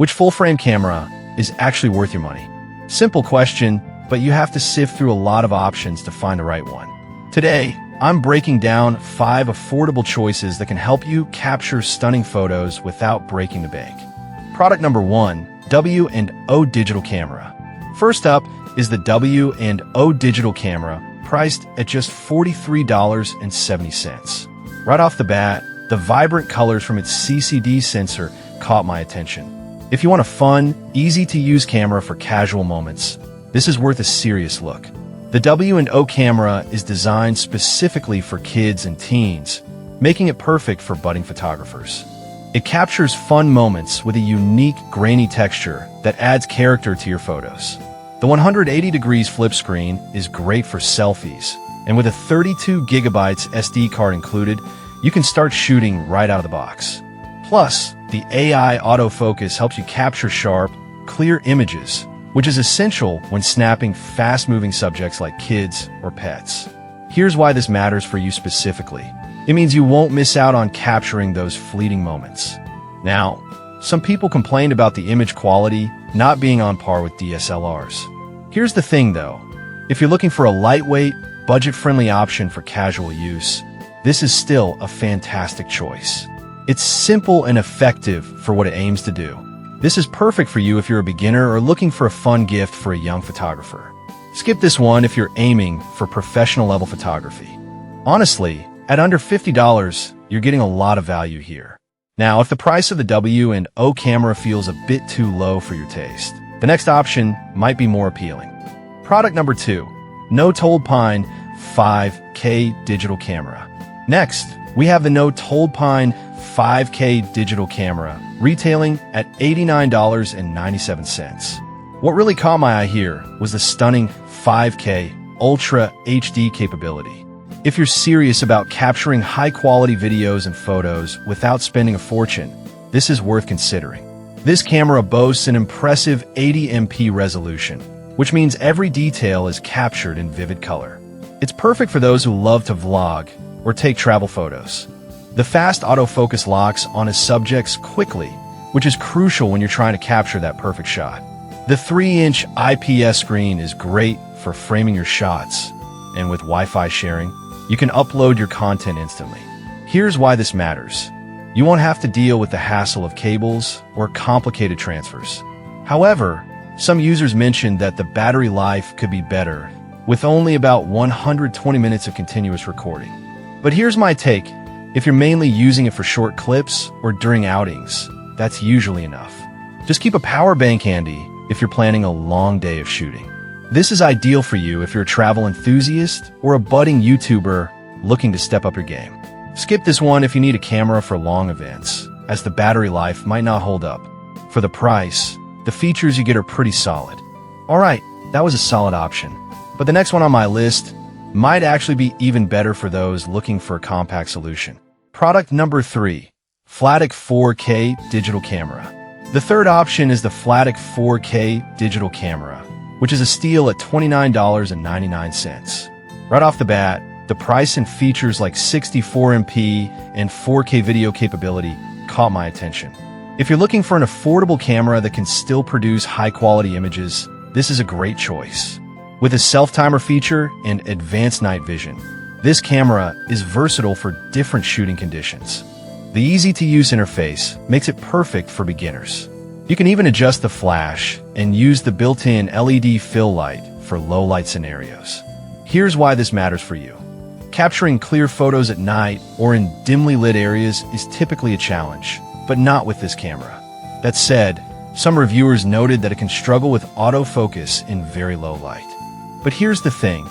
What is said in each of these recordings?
Which full-frame camera is actually worth your money? Simple question, but you have to sift through a lot of options to find the right one. Today, I'm breaking down 5 affordable choices that can help you capture stunning photos without breaking the bank. Product number 1, W&O digital camera. First up is the W&O digital camera, priced at just $43.70. Right off the bat, the vibrant colors from its CCD sensor caught my attention. If you want a fun, easy-to-use camera for casual moments, this is worth a serious look. The W&O camera is designed specifically for kids and teens, making it perfect for budding photographers. It captures fun moments with a unique, grainy texture that adds character to your photos. The 180 degrees flip screen is great for selfies, and with a 32 gigabytes SD card included, you can start shooting right out of the box. Plus, the AI autofocus helps you capture sharp, clear images, which is essential when snapping fast-moving subjects like kids or pets. Here's why this matters for you specifically. It means you won't miss out on capturing those fleeting moments. Now, some people complained about the image quality not being on par with DSLRs. Here's the thing though, if you're looking for a lightweight, budget-friendly option for casual use, this is still a fantastic choice. It's simple and effective for what it aims to do. This is perfect for you if you're a beginner or looking for a fun gift for a young photographer. Skip this one if you're aiming for professional-level photography. Honestly, at under $50, you're getting a lot of value here. Now, if the price of the W&O camera feels a bit too low for your taste, the next option might be more appealing. Product number 2, No Told Pine 5K digital camera. Next, we have the No Told Pine 5K digital camera, retailing at $89.97. What really caught my eye here was the stunning 5K Ultra HD capability. If you're serious about capturing high-quality videos and photos without spending a fortune, this is worth considering. This camera boasts an impressive 80MP resolution, which means every detail is captured in vivid color. It's perfect for those who love to vlog or take travel photos. The fast autofocus locks on a subjects quickly, which is crucial when you're trying to capture that perfect shot. The 3-inch IPS screen is great for framing your shots, and with Wi-Fi sharing, you can upload your content instantly. Here's why this matters. You won't have to deal with the hassle of cables or complicated transfers. However, some users mentioned that the battery life could be better, with only about 120 minutes of continuous recording. But here's my take. If you're mainly using it for short clips or during outings, that's usually enough. Just keep a power bank handy if you're planning a long day of shooting. This is ideal for you if you're a travel enthusiast or a budding YouTuber looking to step up your game. Skip this one if you need a camera for long events, as the battery life might not hold up. For the price, the features you get are pretty solid. Alright, that was a solid option. But the next one on my list might actually be even better for those looking for a compact solution. Product number 3, Flatic 4K digital camera. The third option is the Flatic 4K digital camera, which is a steal at $29.99. Right off the bat, the price and features like 64MP and 4K video capability caught my attention. If you're looking for an affordable camera that can still produce high-quality images, this is a great choice. With a self-timer feature and advanced night vision, this camera is versatile for different shooting conditions. The easy-to-use interface makes it perfect for beginners. You can even adjust the flash and use the built-in LED fill light for low-light scenarios. Here's why this matters for you. Capturing clear photos at night or in dimly lit areas is typically a challenge, but not with this camera. That said, some reviewers noted that it can struggle with autofocus in very low light. But here's the thing.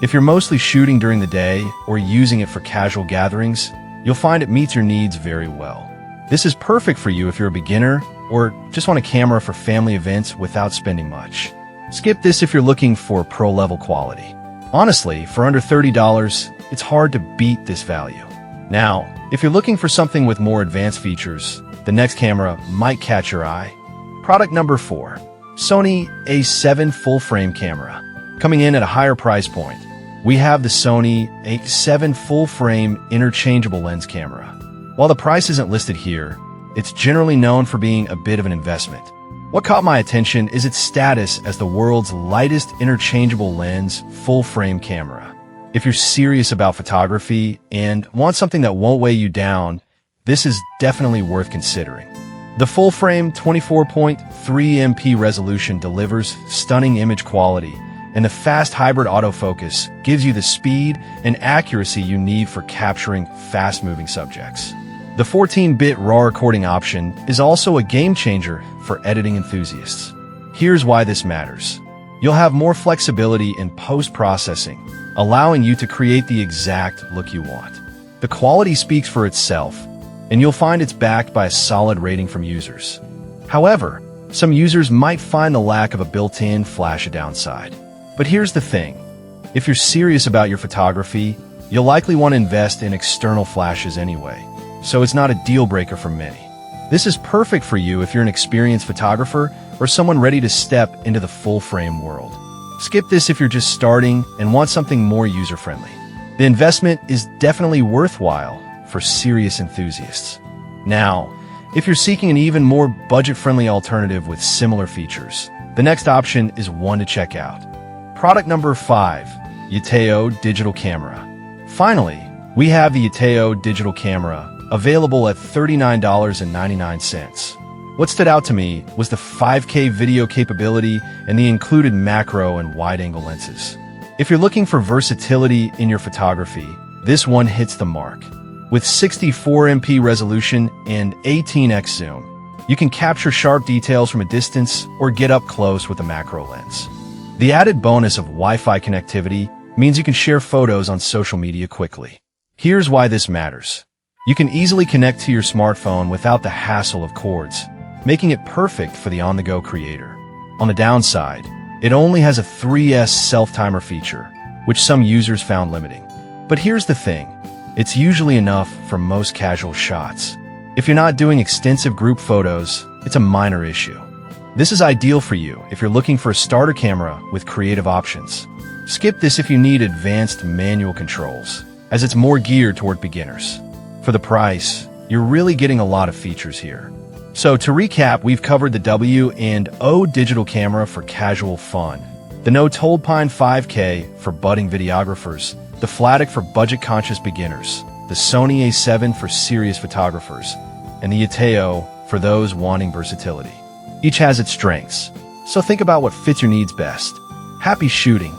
If you're mostly shooting during the day or using it for casual gatherings, you'll find it meets your needs very well. This is perfect for you if you're a beginner or just want a camera for family events without spending much. Skip this if you're looking for pro-level quality. Honestly, for under $30, it's hard to beat this value. Now, if you're looking for something with more advanced features, the next camera might catch your eye. Product number 4, Sony A7 full-frame camera. Coming in at a higher price point, we have the Sony A7 full-frame interchangeable lens camera. While the price isn't listed here, it's generally known for being a bit of an investment. What caught my attention is its status as the world's lightest interchangeable lens full-frame camera. If you're serious about photography and want something that won't weigh you down, this is definitely worth considering. The full-frame 24.3 MP resolution delivers stunning image quality, and the fast hybrid autofocus gives you the speed and accuracy you need for capturing fast-moving subjects. The 14-bit RAW recording option is also a game-changer for editing enthusiasts. Here's why this matters. You'll have more flexibility in post-processing, allowing you to create the exact look you want. The quality speaks for itself, and you'll find it's backed by a solid rating from users. However, some users might find the lack of a built-in flash a downside. But here's the thing. If you're serious about your photography, you'll likely want to invest in external flashes anyway, so it's not a deal breaker for many. This is perfect for you if you're an experienced photographer or someone ready to step into the full-frame world. Skip this if you're just starting and want something more user-friendly. The investment is definitely worthwhile for serious enthusiasts. Now, if you're seeking an even more budget-friendly alternative with similar features, the next option is one to check out. Product number 5, Yateo Digital Camera. Finally, we have the Yateo Digital Camera, available at $39.99. What stood out to me was the 5K video capability and the included macro and wide-angle lenses. If you're looking for versatility in your photography, this one hits the mark. With 64 MP resolution and 18x zoom, you can capture sharp details from a distance or get up close with a macro lens. The added bonus of Wi-Fi connectivity means you can share photos on social media quickly. Here's why this matters. You can easily connect to your smartphone without the hassle of cords, making it perfect for the on-the-go creator. On the downside, it only has a 3S self-timer feature, which some users found limiting. But here's the thing. It's usually enough for most casual shots. If you're not doing extensive group photos, it's a minor issue. This is ideal for you if you're looking for a starter camera with creative options. Skip this if you need advanced manual controls, as it's more geared toward beginners. For the price, you're really getting a lot of features here. So to recap, we've covered the W&O digital camera for casual fun, the No-Toldpine 5K for budding videographers, the Flatic for budget-conscious beginners, the Sony A7 for serious photographers, and the Yateo for those wanting versatility. Each has its strengths, so think about what fits your needs best. Happy shooting!